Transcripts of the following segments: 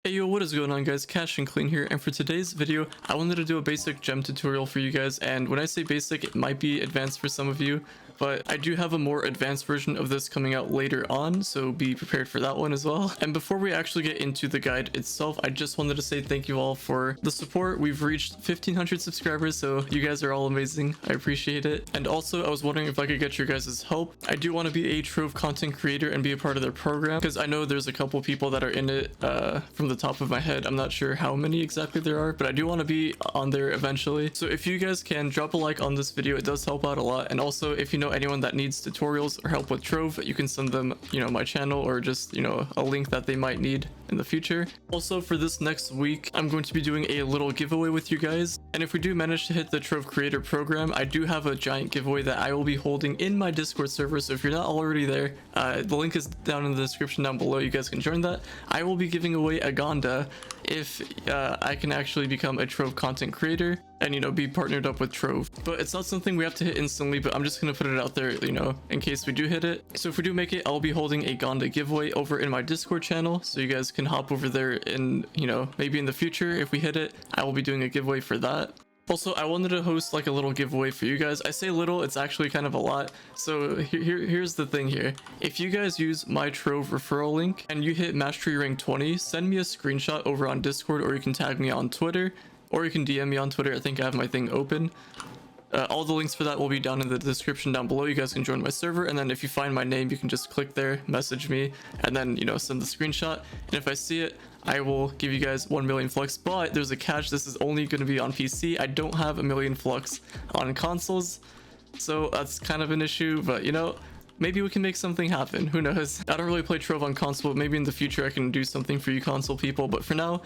Hey yo, what is going on guys, Cash and Clean here, and for today's video I wanted to do a basic gem tutorial for you guys. And when I say basic, it might be advanced for some of you, but I do have a more advanced version of this coming out later on, so be prepared for that one as well. And before we actually get into the guide itself, I just wanted to say thank you all for the support. We've reached 1,500 subscribers, so you guys are all amazing. I appreciate it. And also, I was wondering if I could get your guys' help. I do want to be a Trove content creator and be a part of their program, because I know there's a couple people that are in it. From the top of my head, I'm not sure how many exactly there are, but I do want to be on there eventually. So if you guys can drop a like on this video, it does help out a lot. And also, if you know anyone that needs tutorials or help with Trove, you can send them, my channel, or just, a link that they might need in the future. Also, for this next week, I'm going to be doing a little giveaway with you guys. And if we do manage to hit the Trove creator program, I do have a giant giveaway that I will be holding in my Discord server. So if you're not already there, the link is down in the description down below. You guys can join that. I will be giving away a Gonda if I can actually become a Trove content creator and be partnered up with Trove. But it's not something we have to hit instantly, but I'm just gonna put it out there, in case we do hit it. So if we do make it, I'll be holding a Gonda giveaway over in my Discord channel, so you guys can hop over there and maybe in the future, if we hit it, I will be doing a giveaway for that. Also, I wanted to host like a little giveaway for you guys. I say little, it's actually kind of a lot. So here's the thing here. If you guys use my Trove referral link and you hit mastery rank 20, send me a screenshot over on Discord, or you can tag me on Twitter, or you can DM me on Twitter. I think I have my thing open. All the links for that will be down in the description down below. You guys can join my server, and then if you find my name, you can just click there, message me, and then send the screenshot. And if I see it, I will give you guys 1 million Flux. But there's a catch: this is only going to be on PC. I don't have a million Flux on consoles, so that's kind of an issue. But maybe we can make something happen. Who knows? I don't really play Trove on console, but maybe in the future I can do something for you console people. But for now,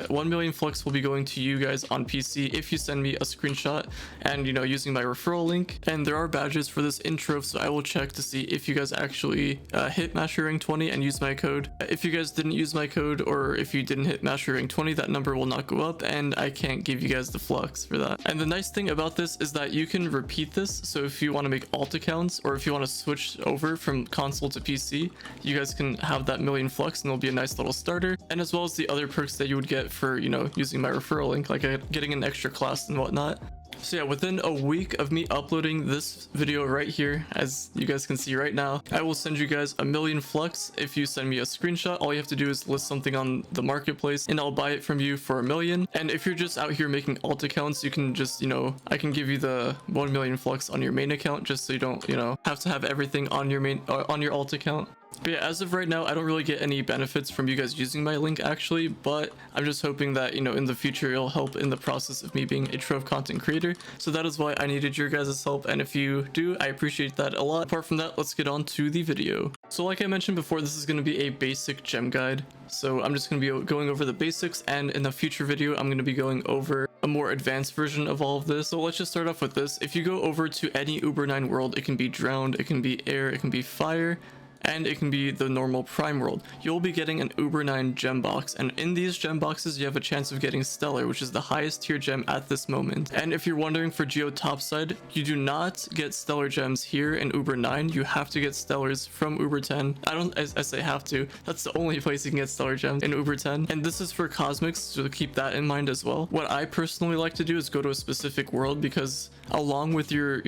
1 million Flux will be going to you guys on PC if you send me a screenshot and using my referral link. And there are badges for this in Trove, so I will check to see if you guys actually hit mastery rank 20 and use my code. If you guys didn't use my code, or if you didn't hit mastery rank 20, that number will not go up, and I can't give you guys the Flux for that. And the nice thing about this is that you can repeat this. So if you want to make alt accounts, or if you want to switch over from console to PC, you guys can have that million Flux, and it'll be a nice little starter. And as well as the other perks that you would get for using my referral link, like getting an extra class and whatnot. So yeah, within a week of me uploading this video right here, as you guys can see right now, I will send you guys 1 million Flux if you send me a screenshot. All you have to do is list something on the marketplace, and I'll buy it from you for 1 million. And if you're just out here making alt accounts, you can just, I can give you the 1 million Flux on your main account, just so you don't, have to have everything on your main, on your alt account. But yeah, as of right now, I don't really get any benefits from you guys using my link actually, but I'm just hoping that, in the future, it'll help in the process of me being a Trove content creator. So that is why I needed your guys' help, and if you do, I appreciate that a lot. Apart from that, let's get on to the video. So like I mentioned before, this is going to be a basic gem guide. So I'm just going to be going over the basics, and in the future video, I'm going to be going over a more advanced version of all of this. So let's just start off with this. If you go over to any Uber 9 world, it can be drowned, it can be air, it can be fire, and it can be the normal prime world. You'll be getting an Uber 9 gem box, and in these gem boxes you have a chance of getting stellar, which is the highest tier gem at this moment. And if you're wondering, for Geode topside, you do not get stellar gems here in Uber 9. You have to get stellars from Uber 10. I say have to, that's the only place you can get stellar gems, in Uber 10. And this is for cosmics, so keep that in mind as well. What I personally like to do is go to a specific world, because along with your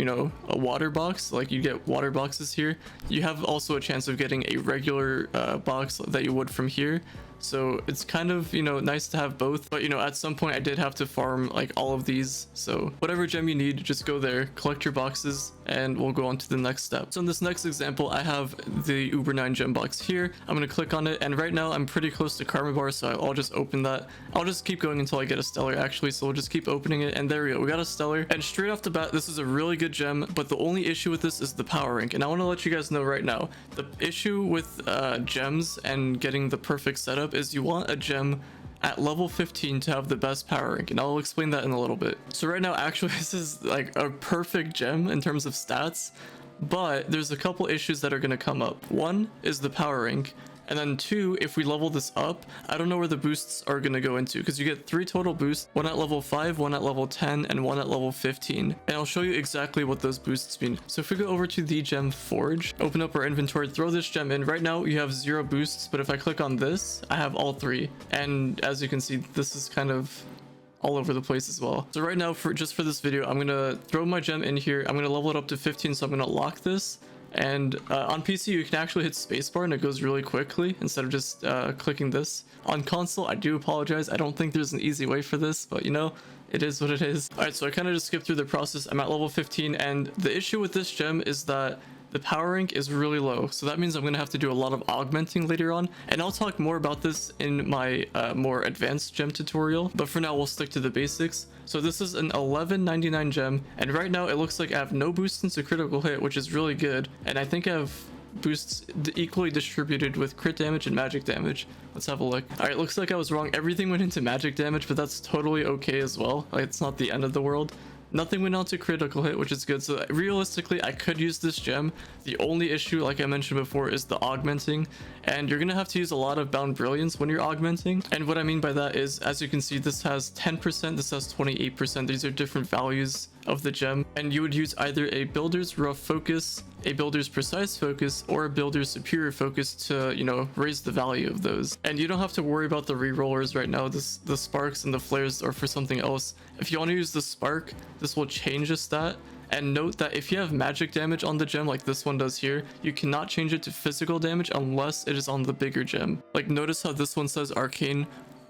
a water box, like you get water boxes here, you have also a chance of getting a regular box that you would from here. So it's kind of nice to have both, but at some point I did have to farm like all of these. So whatever gem you need, just go there, collect your boxes, and we'll go on to the next step. So in this next example, I have the Uber 9 gem box here. I'm going to click on it, and right now I'm pretty close to karma bar, so I'll just open that. I'll just keep going until I get a stellar actually, so we'll just keep opening it, and there we go, we got a stellar. And straight off the bat, this is a really good gem, but the only issue with this is the power rank. And I want to let you guys know right now, the issue with gems and getting the perfect setup is you want a gem at level 15 to have the best power rank, and I'll explain that in a little bit. So right now, actually, this is like a perfect gem in terms of stats, but there's a couple issues that are going to come up. One is the power rank, And then 2, if we level this up, I don't know where the boosts are going to go into, because you get 3 total boosts, 1 at level 5, 1 at level 10, and 1 at level 15. And I'll show you exactly what those boosts mean. So if we go over to the gem forge, open up our inventory, throw this gem in. Right now you have 0 boosts, but if I click on this, I have all 3. And as you can see, this is kind of all over the place as well. So right now, for this video, I'm gonna throw my gem in here. I'm gonna level it up to 15, so I'm gonna lock this. And on PC you can actually hit spacebar and it goes really quickly instead of just clicking this. On console, I do apologize, I don't think there's an easy way for this, but you know, it is what it is. Alright, so I kind of just skipped through the process. I'm at level 15, and the issue with this gem is that the power rank is really low, so that means I'm gonna have to do a lot of augmenting later on, and I'll talk more about this in my more advanced gem tutorial, but for now we'll stick to the basics. So this is an 1199 gem, and right now it looks like I have no boosts into critical hit, which is really good, and I think I have boosts equally distributed with crit damage and magic damage. Let's have a look. All right, looks like I was wrong. Everything went into magic damage, but that's totally okay as well. Like, it's not the end of the world. Nothing went on to critical hit, which is good. So realistically, I could use this gem. The only issue, like I mentioned before, is the augmenting, and you're gonna have to use a lot of BoundBrilliance when you're augmenting. And what I mean by that is, as you can see, this has 10%, this has 28%. These are different values of the gem, and you would use either a builder's rough focus, a builder's precise focus, or a builder's superior focus to, you know, raise the value of those. And you don't have to worry about the rerollers right now. The sparks and the flares are for something else. If you want to use the spark, this will change a stat. And note that if you have magic damage on the gem like this one does here, you cannot change it to physical damage unless it is on the bigger gem. Like, notice how this one says arcane.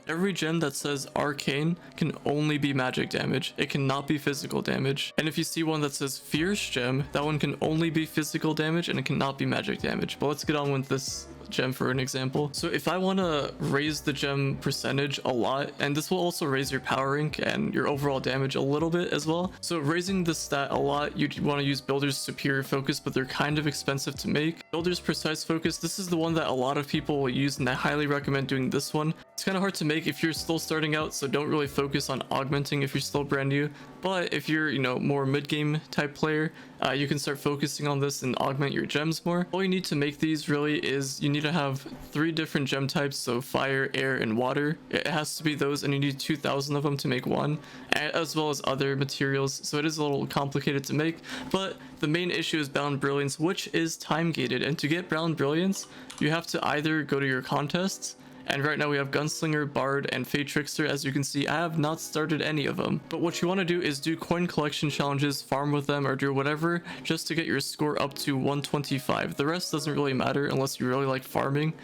Every gem that says arcane can only be magic damage. It cannot be physical damage. And if you see one that says fierce gem, that one can only be physical damage and it cannot be magic damage. But let's get on with this gem for an example. So if I want to raise the gem percentage a lot, and this will also raise your power rank and your overall damage a little bit as well. So raising the stat a lot, you'd want to use builder's superior focus, but they're kind of expensive to make. Builder's precise focus, this is the one that a lot of people will use, and I highly recommend doing this one. It's kind of hard to make if you're still starting out, so don't really focus on augmenting if you're still brand new. But if you're, you know, more mid-game type player, you can start focusing on this and augment your gems more. All you need to make these really is you need to have 3 different gem types, so fire, air, and water. It has to be those, and you need 2,000 of them to make one, as well as other materials. So it is a little complicated to make, but the main issue is BoundBrilliance, which is time gated. And to get BoundBrilliance, you have to either go to your contests, and right now we have Gunslinger, Bard, and Fate Trickster. As you can see, I have not started any of them. But what you want to do is do coin collection challenges, farm with them, or do whatever just to get your score up to 125. The rest doesn't really matter unless you really like farming.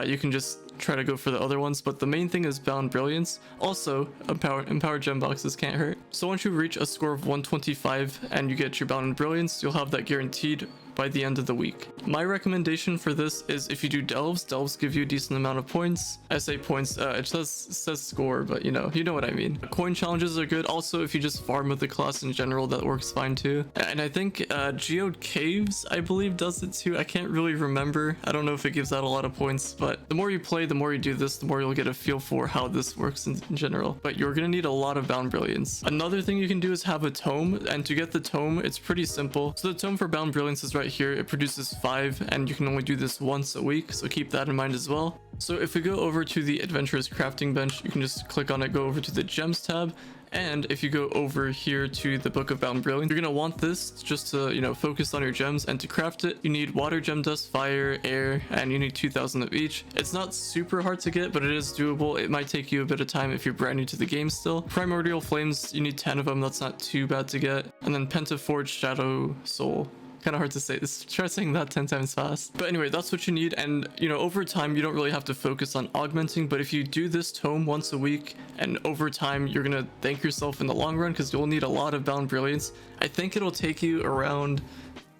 You can just try to go for the other ones, but the main thing is BoundBrilliance. Also, empowered gem boxes can't hurt. So once you reach a score of 125 and you get your BoundBrilliance, you'll have that guaranteed by the end of the week. My recommendation for this is if you do delves give you a decent amount of points. I say points, it says score, but you know what I mean. Coin challenges are good. Also, if you just farm with the class in general, that works fine too. And I think Geode Caves, I believe, does it too. I can't really remember. I don't know if it gives out a lot of points, but the more you play, the more you do this, the more you'll get a feel for how this works in general. But you're gonna need a lot of BoundBrilliance. Another thing you can do is have a tome, and to get the tome, it's pretty simple. So the tome for BoundBrilliance is right here. It produces 5, and you can only do this once a week, so keep that in mind as well. So if we go over to the adventurous crafting bench, you can just click on it, go over to the gems tab, and if you go over here to the book of BoundBrilliance, you're gonna want this just to, you know, focus on your gems. And to craft it, you need water, gem dust, fire, air, and you need 2,000 of each. It's not super hard to get, but it is doable. It might take you a bit of time if you're brand new to the game still. Primordial flames, you need 10 of them. That's not too bad to get. And then Pentaforged Shadow Soul. Kind of hard to say this. Try saying that 10 times fast. But anyway, that's what you need. And you know, over time you don't really have to focus on augmenting, but if you do this tome once a week, and over time you're gonna thank yourself in the long run, because you'll need a lot of BoundBrilliance. I think it'll take you around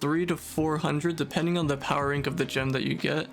300 to 400 depending on the power rank of the gem that you get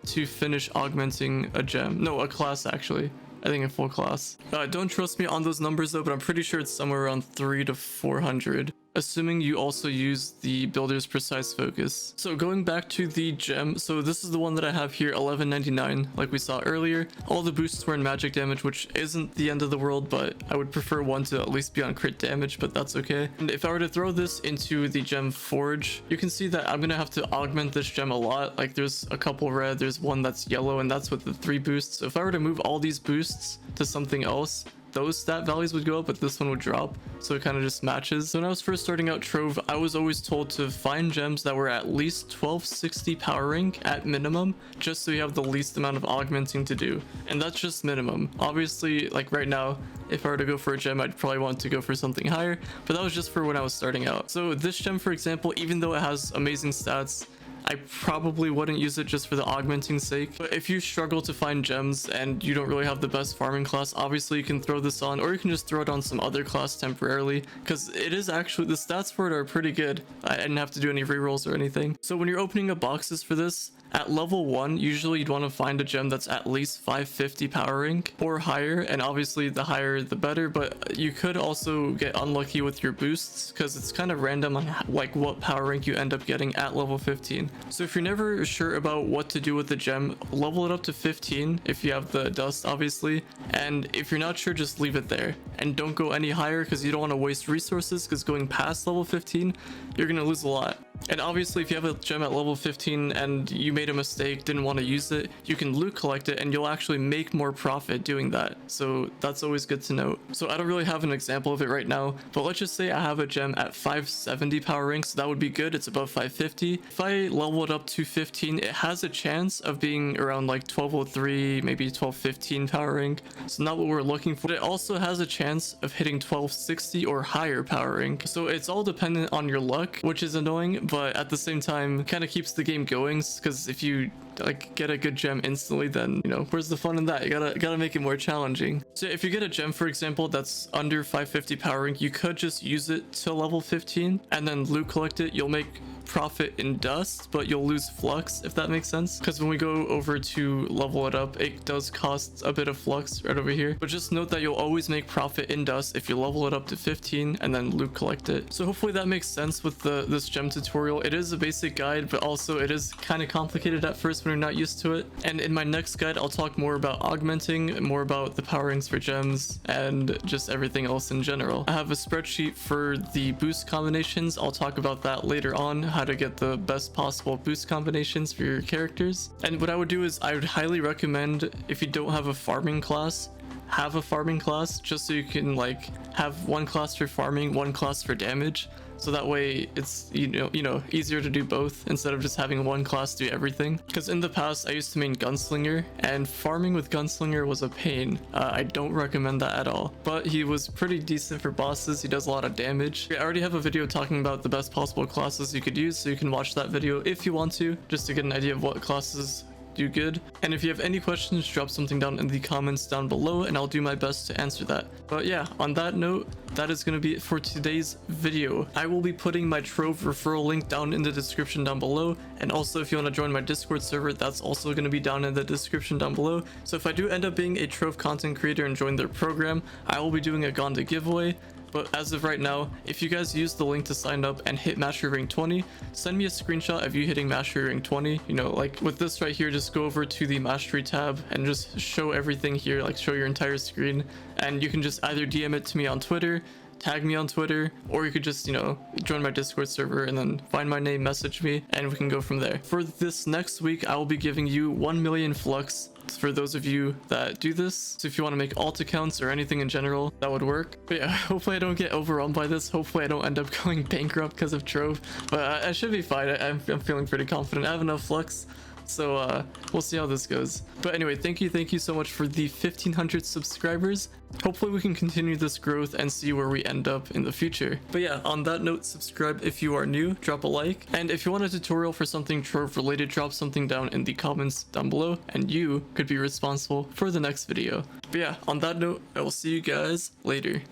to finish augmenting a gem. No, a class actually. I think a full class. Don't trust me on those numbers though, but I'm pretty sure it's somewhere around 300 to 400. assuming you also use the builder's precise focus. So going back to the gem, so this is the one that I have here, 1199, like we saw earlier. All the boosts were in magic damage, which isn't the end of the world, but I would prefer one to at least be on crit damage, but that's okay. And if I were to throw this into the gem forge, you can see that I'm gonna have to augment this gem a lot. Like there's a couple red, there's one that's yellow, and that's with the 3 boosts. So if I were to move all these boosts to something else, those stat values would go up, but this one would drop, so it kind of just matches. So when I was first starting out Trove, I was always told to find gems that were at least 1260 power rank at minimum, just so you have the least amount of augmenting to do, and that's just minimum. Obviously, like right now, if I were to go for a gem, I'd probably want to go for something higher, but that was just for when I was starting out. So this gem, for example, even though it has amazing stats, I probably wouldn't use it just for the augmenting sake. But if you struggle to find gems and you don't really have the best farming class, obviously you can throw this on, or you can just throw it on some other class temporarily, because it is actually, the stats for it are pretty good. I didn't have to do any rerolls or anything. So when you're opening up boxes for this, at level 1, usually you'd want to find a gem that's at least 550 power rank or higher, and obviously the higher the better, but you could also get unlucky with your boosts because it's kind of random on like what power rank you end up getting at level 15. So if you're never sure about what to do with the gem, level it up to 15 if you have the dust, obviously, and if you're not sure, just leave it there and don't go any higher because you don't want to waste resources, because going past level 15 you're going to lose a lot. And obviously if you have a gem at level 15 and you made a mistake, didn't want to use it, you can loot collect it and you'll actually make more profit doing that. So that's always good to note. So I don't really have an example of it right now, but let's just say I have a gem at 570 power rank, so that would be good. It's above 550. If I level it up to 15, it has a chance of being around like 1203, maybe 1215 power rank. So not what we're looking for. But it also has a chance of hitting 1260 or higher power rank. So it's all dependent on your luck, which is annoying, but at the same time kind of keeps the game going, because if you like get a good gem instantly, then you know, where's the fun in that? You gotta make it more challenging. So if you get a gem, for example, that's under 550 power rank, you could just use it to level 15 and then loot collect it. You'll make profit in dust, but you'll lose flux, if that makes sense, because when we go over to level it up, it does cost a bit of flux right over here. But just note that you'll always make profit in dust if you level it up to 15 and then loot collect it. So hopefully that makes sense with this gem tutorial. It is a basic guide, but also it is kind of complicated at first when you're not used to it. And in my next guide, I'll talk more about augmenting, more about the power ranks for gems, and just everything else in general. I have a spreadsheet for the boost combinations. I'll talk about that later on, how to get the best possible boost combinations for your characters. And what I would do is I would highly recommend, if you don't have a farming class, have a farming class, just so you can like have one class for farming, one class for damage. So that way it's you know easier to do both instead of just having one class do everything. Because in the past I used to main gunslinger, and farming with gunslinger was a pain. I don't recommend that at all, but he was pretty decent for bosses. He does a lot of damage. I already have a video talking about the best possible classes you could use, so you can watch that video if you want to, just to get an idea of what classes do good. And if you have any questions, drop something down in the comments down below and I'll do my best to answer that. But yeah, on that note, that is going to be it for today's video. I will be putting my Trove referral link down in the description down below, and also if you want to join my Discord server, that's also going to be down in the description down below. So if I do end up being a Trove content creator and join their program, I will be doing a Gonda giveaway. But as of right now, if you guys use the link to sign up and hit mastery rank 20, send me a screenshot of you hitting mastery rank 20. You know, like with this right here, just go over to the mastery tab and just show everything here, like show your entire screen. And you can just either DM it to me on Twitter, tag me on Twitter, or you could just, you know, join my Discord server and then find my name, message me, and we can go from there. For this next week, I will be giving you 1 million Flux for those of you that do this. So if you want to make alt accounts or anything in general, that would work. But yeah, hopefully I don't get overwhelmed by this. Hopefully I don't end up going bankrupt because of Trove, but I should be fine. I'm feeling pretty confident. I have enough Flux, so we'll see how this goes. But anyway, thank you so much for the 1500 subscribers. Hopefully we can continue this growth and see where we end up in the future. But yeah, on that note, subscribe if you are new, drop a like, and if you want a tutorial for something Trove related, drop something down in the comments down below and you could be responsible for the next video. But yeah, on that note, I will see you guys later.